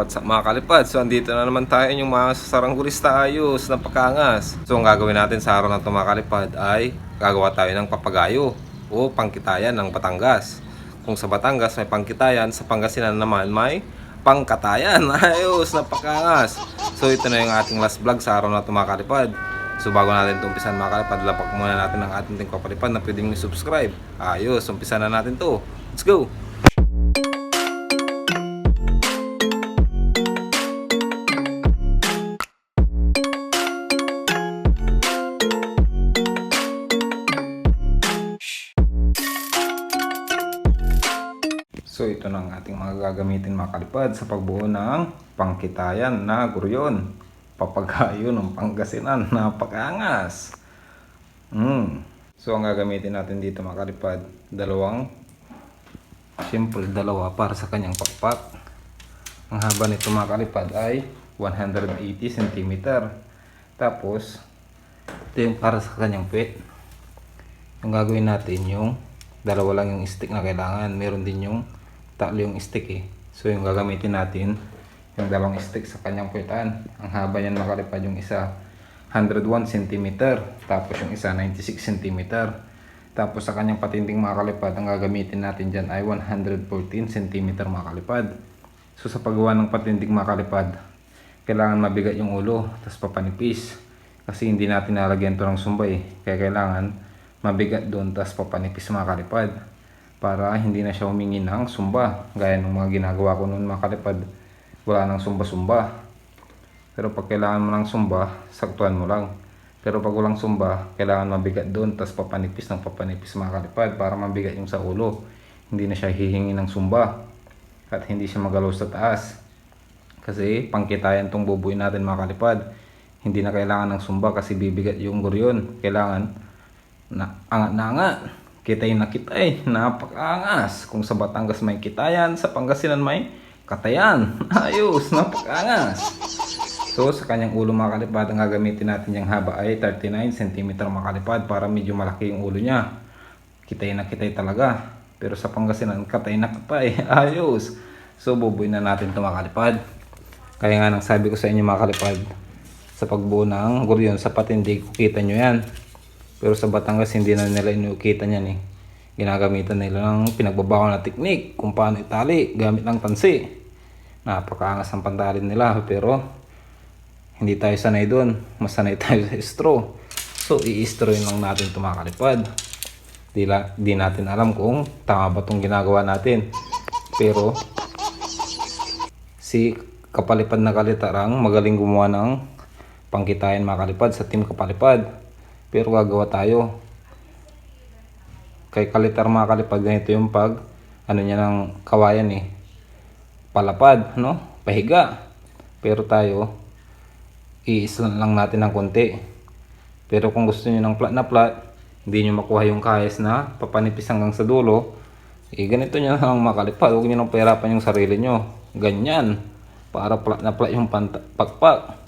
what's up mga kalipad? So andito na naman tayo yung mga saranggulista ayos na pakangas. So ang gagawin natin sa araw na ito mga kalipad ay gagawa tayo ng papagayo o pangkitayan ng Batangas. Kung sa Batangas may pangkitayan, sa Pangasinan naman may pangkatayan. Ayos na pakangas. So ito na yung ating last vlog sa araw na ito mga kalipad. So bago natin ito umpisan mga kalipad, lapak muna natin ang ating kapalipad na pwedeng subscribe. Ayos, umpisan na natin to. Let's go! So ito na ang ating mga gagamitin mga kalipad sa pagbuo ng pangkitayan na guryon. Papagayo ng Pangasinan na pakangas. So ang gagamitin natin dito mga kalipad, dalawa para sa kanyang pakpak. Ang haba nito mga kalipad ay 180 cm. Tapos ito yung para sa kanyang puwet. Yung gagawin natin yung dalawa lang yung stick na kailangan. Meron din yung tatlo yung stick eh. So yung gagamitin natin yung dalawang stick sa kanyang puwetan. Ang haba niyan mga kalipad, yung isa 101 cm, tapos yung isa 96 cm. Tapos sa kanyang patinding mga kalipad, ang gagamitin natin dyan ay 114 cm mga kalipad. So sa paggawa ng patinding mga kalipad, kailangan mabigat yung ulo, tapos papanipis. Kasi hindi natin nalagyan ito ng sumbay, kaya kailangan mabigat doon, tapos papanipis mga kalipad, para hindi na siya humingi ng sumba. Gaya ng mga ginagawa ko noon mga kalipad, wala nang sumba-sumba. Pero pag kailangan mo ng sumba, saktuan mo lang. Pero pag walang sumba, kailangan mabigat doon, tapos papanipis ng papanipis mga kalipad, para mabigat yung sa ulo. Hindi na siya hihingi ng sumba, at hindi siya magalaw sa taas. Kasi pangkitayan itong bubuin natin mga kalipad. Hindi na kailangan ng sumba kasi bibigat yung guryon. Kailangan na angat na angat. Kitay na kitay, napakaangas. Kung sa Batangas may kitayan, sa Pangasinan may katayan. Ayos, napakaangas. So sa kanyang ulo mga kalipad, ang gagamitin natin yung haba ay 39 cm mga kalipad, para medyo malaki yung ulo niya. Kitay na kitay talaga. Pero sa Pangasinan, katay na katay. Ayos. So bubuin na natin ito mga kalipad. Kaya nga nang sabi ko sa inyo mga kalipad, sa pagbuo ng guryon sa patindig, kita nyo yan. Pero sa Batangas hindi na nila inukita niyan eh. Ginagamitan nila ng pinagbabago na teknik kung paano itali gamit ng tansi. Napakaangas ang pantalin nila, pero hindi tayo sanay doon. Mas sanay tayo sa straw. So i-straw lang natin ito mga kalipad. Di natin alam kung tama ba itong ginagawa natin. Pero si Kapalipad na Kalitarang magaling gumawa ng pangkitayan mga kalipad sa team Kapalipad. Pero gagawa tayo kay Kalitar mga kalipad. Ganito yung pag niya ng kawayan eh, palapad, no? Pahiga. Pero tayo i-islan lang natin ng konti. Pero kung gusto niyo ng flat na flat, hindi niyo makuha yung kayas na papanipis hanggang sa dulo, ganito niyo lang mga kalipad. Huwag niyo nang pahirapan yung sarili niyo. Ganyan, para flat na flat yung pakpak.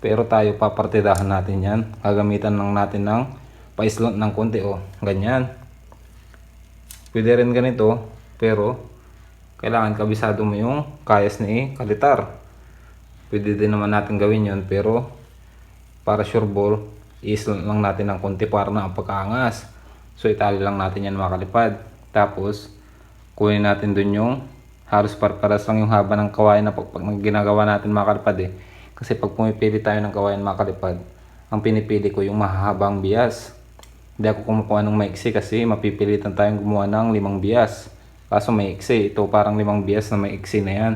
Pero tayo papartidahan natin yan. Gagamitan lang natin ng paislot ng konti o ganyan. Pwede rin ganito, pero kailangan kabisado mo yung kayas ni Kalitar. Pwede din naman natin gawin yon, pero para sure ball, islot lang natin ng konti para na pagkaangas. So itali lang natin yan mga kalipad. Tapos kunin natin dun yung halos parparas lang yung haba ng kawayan na ginagawa natin mga kalipad eh. Kasi pag pumipili tayo ng kawayan mga kalipad, ang pinipili ko yung mahahabang bias. Hindi ako kumukuha ng maiksi kasi mapipilitan tayong gumawa ng 5 bias. Kaso maiksi, ito parang 5 bias na maiksi na yan.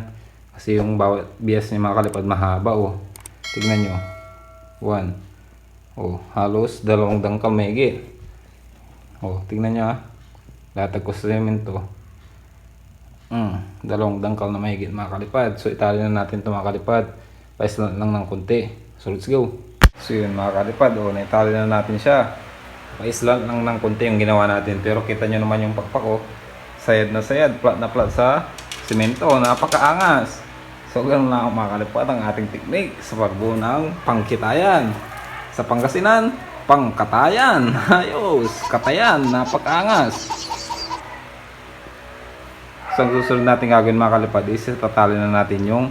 Kasi yung bawat bias niya mga kalipad mahaba oh. Tignan nyo. 1. Oh, halos 2 dangkal mahigit. Oh, tignan nyo ah. Latag ko sa semento. 2 dangkal na mahigit mga kalipad. So itali na natin ito mga kalipad. Paislan lang ng konti. So let's go. So yun mga kalipad, naitali na natin siya. Paislan lang ng konti yung ginawa natin. Pero kita nyo naman yung pakpak oh. Sayad na sayad, flat na flat sa simento. Napakaangas. So ganun lang mga kalipad ang ating teknik sa pagbuo ng pangkitayan. Sa Pangasinan, pangkatayan. Ayos, katayan, napakaangas. So ang susunod natin gagawin mga kalipad is tatali na natin yung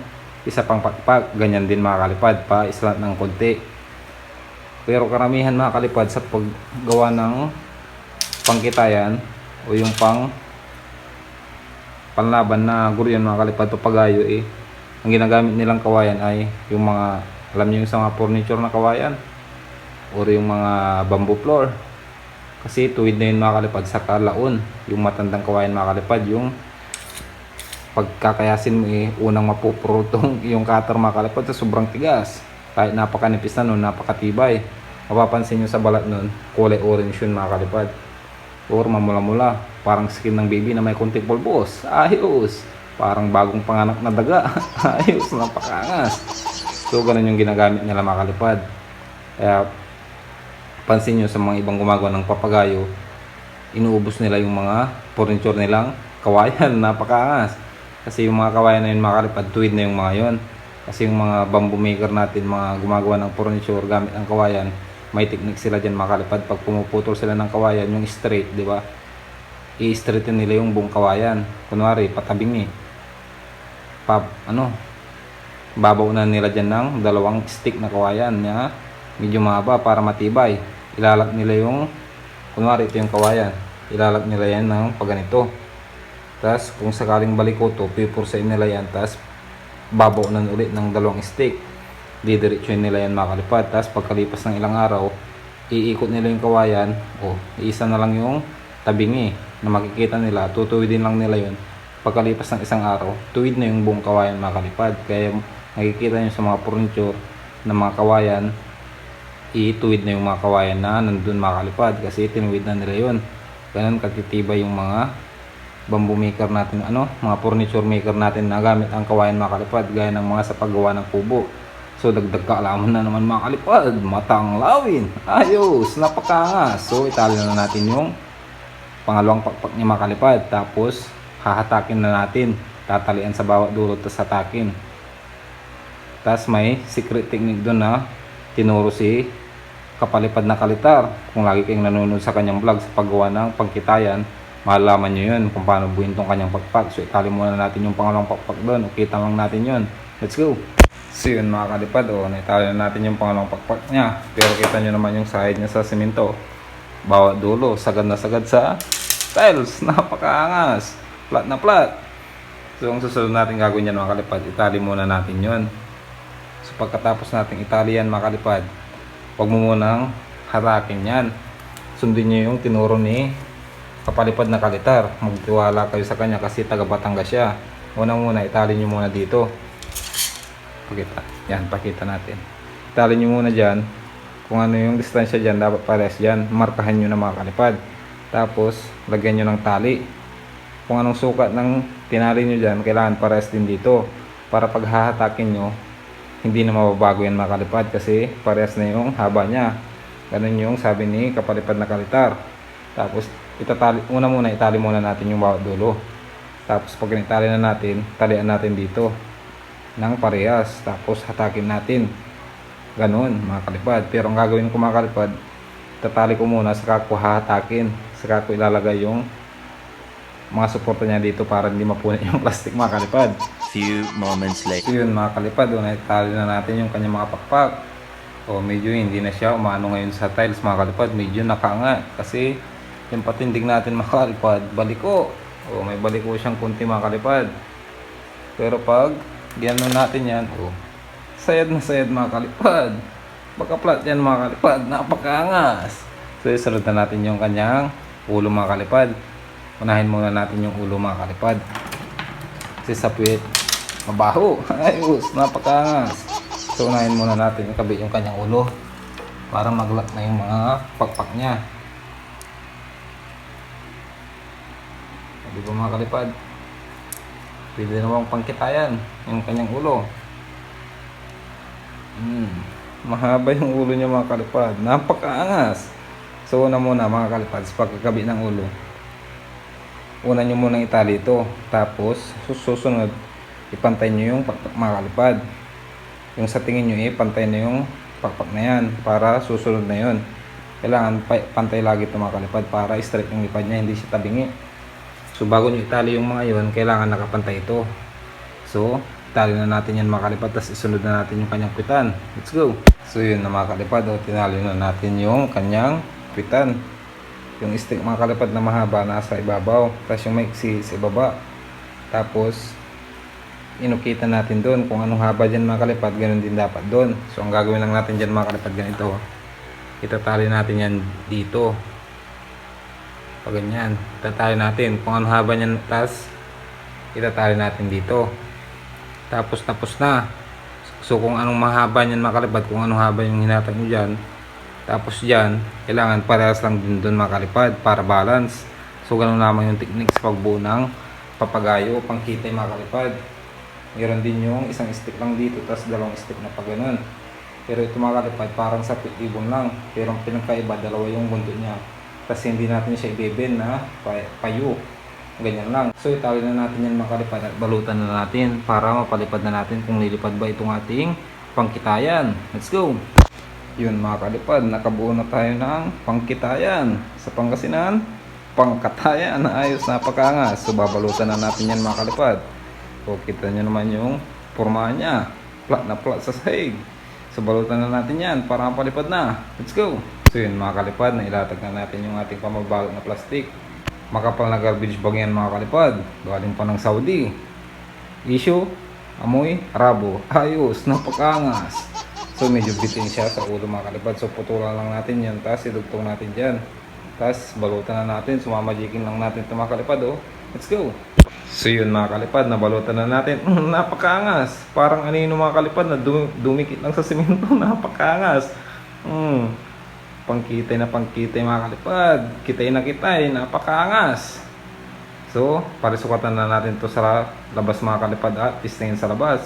isa pang pakpak, ganyan din mga kalipad, pa islat ng konti. Pero karamihan mga kalipad sa paggawa ng pangkitayan o yung panlaban na guryan mga kalipad, papagayo ang ginagamit nilang kawayan ay yung mga, alam niyo yung sa mga furniture na kawayan or yung mga bamboo floor. Kasi tuwid na yun mga kalipad sa kalaon. Yung matandang kawayan mga kalipad, yung pagkakayasin mo unang mapupurutong yung cutter mga kalipad sa sobrang tigas. Kahit napakanipis na nun, napakatibay. Mapapansin nyo sa balat nun, kulay orange yun mga kalipad. Or mamula-mula, parang skin ng baby na may konting pulbos. Ayos! Parang bagong panganak na daga. Ayos, napakangas. So ganun yung ginagamit nila mga kalipad. Kaya pansin nyo sa mga ibang gumagawa ng papagayo, inuubos nila yung mga furniture nilang kawayan. Napakangas. Kasi yung mga kawayan na yun mga kalipad, tuwid na yung mga yun. Kasi yung mga bamboo maker natin, mga gumagawa ng furniture gamit ang kawayan, may technique sila dyan mga kalipad. Pag pumuputol sila ng kawayan, yung straight, di ba? I-straighten nila yung buong kawayan. Kunwari, patabing babaw na nila dyan ng dalawang stick na kawayan na medyo mahaba para matibay. Ilalak nila yung, kunwari ito yung kawayan, ilalak nila yan ng pagganito. Tapos kung sakaling baliko to, pipursain nila yan. Tapos babaw na ulit ng dalawang stick. Didiretsuin nila yan mga kalipad. Tapos pagkalipas ng ilang araw, iikot nila yung kawayan. Iisa na lang yung tabingi na makikita nila. Tutuwidin lang nila yun. Pagkalipas ng isang araw, tuwid na yung buong kawayan mga kalipad. Kaya nakikita nyo sa mga furniture na mga kawayan, ituwid na yung mga kawayan na nandun mga kalipad. Kasi tinuwid na nila yun. Ganun katitibay yung mga bamboo maker natin, mga furniture maker natin na gamit ang kawayan mga kalipad. Gaya ng mga sa paggawa ng kubo. So dagdag kaalaman na naman mga kalipad, matang lawin. Ayos, napakangas. So itali na natin yung pangalawang pakpak niya mga kalipad. Tapos hahatakin na natin, tatalian sa bawat dulo tapos hatakin. Tapos may secret technique doon na tinuro si Kapalipad na Kalitar. Kung lagi kayong nanonood sa kanyang vlog sa paggawa ng pangkitayan, malalaman nyo yun kung paano buuin tong kanyang pakpak. So itali muna natin yung pangalawang pakpak doon. Kita lang natin yun. Let's go! So yun mga kalipad, naitali na natin yung pangalawang pakpak niya. Pero kita nyo naman yung sahid niya sa simento. Bawat dulo, sagad na sagad sa tiles. Napakaangas. Flat na flat. So ang susunod natin gagawin yan mga kalipad, itali muna natin yun. So pagkatapos natin itali yan mga kalipad, huwag mo munang harakin yan. Sundin nyo yung tinuro ni Kapalipad na Kalitar. Magtiwala kayo sa kanya kasi taga Batangas siya. Muna itali nyo muna dito. Pakita natin. Itali nyo muna dyan. Kung ano yung distansya dyan, dapat pares dyan. Markahan nyo na mga kalipad. Tapos, lagyan nyo ng tali. Kung anong sukat ng tinali nyo dyan, kailangan pares din dito. Para pag hahatakin nyo, hindi na mababago yan mga kalipad. Kasi pares na yung haba nya. Ganun yung sabi ni Kapalipad na Kalitar. Tapos, itali muna natin yung bawat dulo. Tapos, pag itali na natin, talian natin dito ng parehas. Tapos hatakin natin. Ganun mga kalipad. Pero ang gagawin ko mga kalipad, tatali ko muna, saka ko hahatakin, saka ko ilalagay yung mga suporta niya dito para hindi mapunit yung plastic mga kalipad. Few moments later. So yun mga kalipad, itali na natin yung kanyang mga pakpak. Medyo hindi na siya umano ngayon sa tiles mga kalipad. Medyo nakanga kasi yung patindig natin mga kalipad, baliko. May baliko siyang kunti mga kalipad. Pero pag gano'n natin yan, sayad na sayad mga kalipad. Baka flat yan mga kalipad, napakaangas. So isunod na natin yung kanyang ulo mga kalipad. Unahin muna natin yung ulo mga kalipad. Kasi sa puwet, mabaho. Ayos, napakaangas. So unahin muna natin ikabit yung kanyang ulo para mag-lock na yung mga pakpak niya. Di ba mga kalipad? Pwede namang pangkitayan yung kanyang ulo. Mahaba yung ulo niya mga kalipad. Napakaangas. So una muna mga kalipad, sa pagkakabit ng ulo, una nyo munang itali ito. Tapos susunod, ipantay nyo yung pakpak mga kalipad. Yung sa tingin nyo pantay na yung pakpak na yan para susunod na yun. Kailangan pantay lagi ito mga kalipad para straight yung lipad niya, hindi siya tabingi. So bago nyo itali yung mga yon, kailangan nakapantay ito. So Itali na natin yan mga kalipad, tapos isunod na natin yung kanyang kwitan. Let's go! So yun na mga kalipad, tinali na natin yung kanyang kwitan. Yung stick mga kalipad na mahaba nasa ibabaw, tapos yung maiksi sa ibaba. Tapos inukita natin doon kung anong haba dyan mga kalipad, ganun din dapat doon. So ang gagawin lang natin dyan mga kalipad, ganito. Itatali natin yan dito. Pag ganyan, itatali natin kung anong haba nyan, tapos itatali natin dito. Tapos na. So kung anong mahaba nyan mga kalipad, kung anong haba yung hinatag nyo dyan, tapos dyan, kailangan parehas lang din doon mga kalipad para balance. So ganun naman yung technique sa pagbuo ng papagayo, pangkitay mga kalipad. Meron din yung isang stick lang dito, tapos dalawang stick na pag ganun. Pero ito mga kalipad, parang sa ibon lang. Pero ang pinagkaiba, dalawa yung bundo niya. Tapos hindi natin siya ibeben na payo. Ganyan lang. So itali na natin yan mga kalipad at balutan na natin para mapalipad na natin kung lilipad ba itong ating pangkitayan. Let's go! Yun mga kalipad, nakabuo na tayo ng pangkitayan. Sa Pangasinan, pangkatayan na ayos, napakangas. So babalutan na natin yan mga kalipad. So kita nyo naman yung forma niya. Flat na flat sa sahig. So balutan na natin yan para mapalipad na. Let's go! So yun mga kalipad, nailatag na natin yung ating pamabalot na plastic. Makapal na garbage bag yan mga kalipad. Galing pa ng Saudi. Issue, amoy, rabo. Ayos, napakangas. So medyo bitin siya sa ulo mga kalipad. So putulan lang natin yan. Tapos idugtong natin dyan. Tapos balutan na natin. Sumamajikin lang natin ito mga kalipad. Oh. Let's go! So yun mga kalipad, nabalutan na natin. Napakangas. Parang anino mga kalipad na dumikit lang sa simento. Napakangas. Pangkitay na pangkitay mga kalipad. Kitay na kitay. Napakangas. So parisukatan na natin to sa labas mga kalipad at testingin sa labas.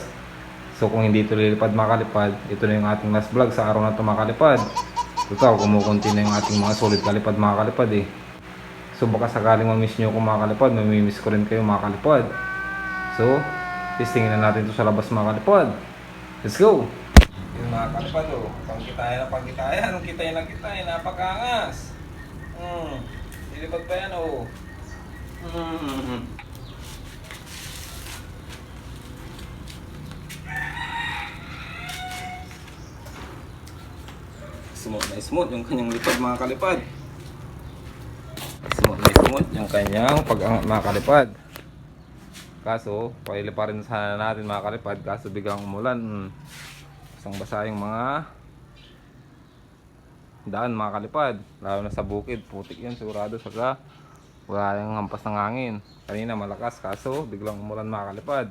So kung hindi ito lilipad mga kalipad, ito na yung ating last vlog sa araw na ito mga kalipad. Total, kumukunti na yung ating mga solid kalipad mga kalipad eh. So baka sakaling ma-miss nyo ko mga kalipad, mamimiss ko rin kayo mga kalipad. So, testingin na natin ito sa labas mga kalipad. Let's go! Yung mga kalipad oh, pangkitayan na pangkitayan, kitayan na kitayan, napakangas. Lilipad pa yan oh. Smooth na smooth yung kanyang lipad mga kalipad. Smooth na smooth yung kanyang pag-angat mga kalipad. Kaso, pailiparin sana natin mga kalipad. Kaso biglang umulan. Basang basa yung mga daan mga kalipad. Lalo na sa bukid. Putik yan sigurado. Saka wala yung hampas ng hangin. Kanina malakas. Kaso biglang umulan mga kalipad.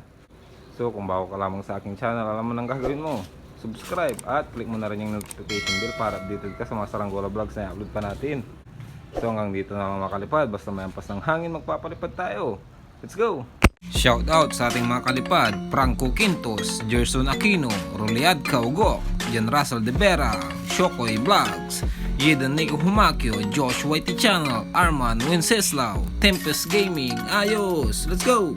So kung bago ka lamang sa aking channel, alam mo nang gagawin mo. Subscribe at click mo na rin yung notification bell para updated ka sa mga Saranggola vlogs na i-upload pa natin. So hanggang dito na mga kalipad, basta may ampas ng hangin magpapalipad tayo. Let's go! Shout out sa ating mga kalipad, Franco Quintos, Gerson Aquino, Roliad Caugok, Jan Russell De Vera, Shokoy Vlogs, Yedan Nico Humakyo, Josh Whitey Channel, Arman Wenceslao, Tempest Gaming, ayos! Let's go!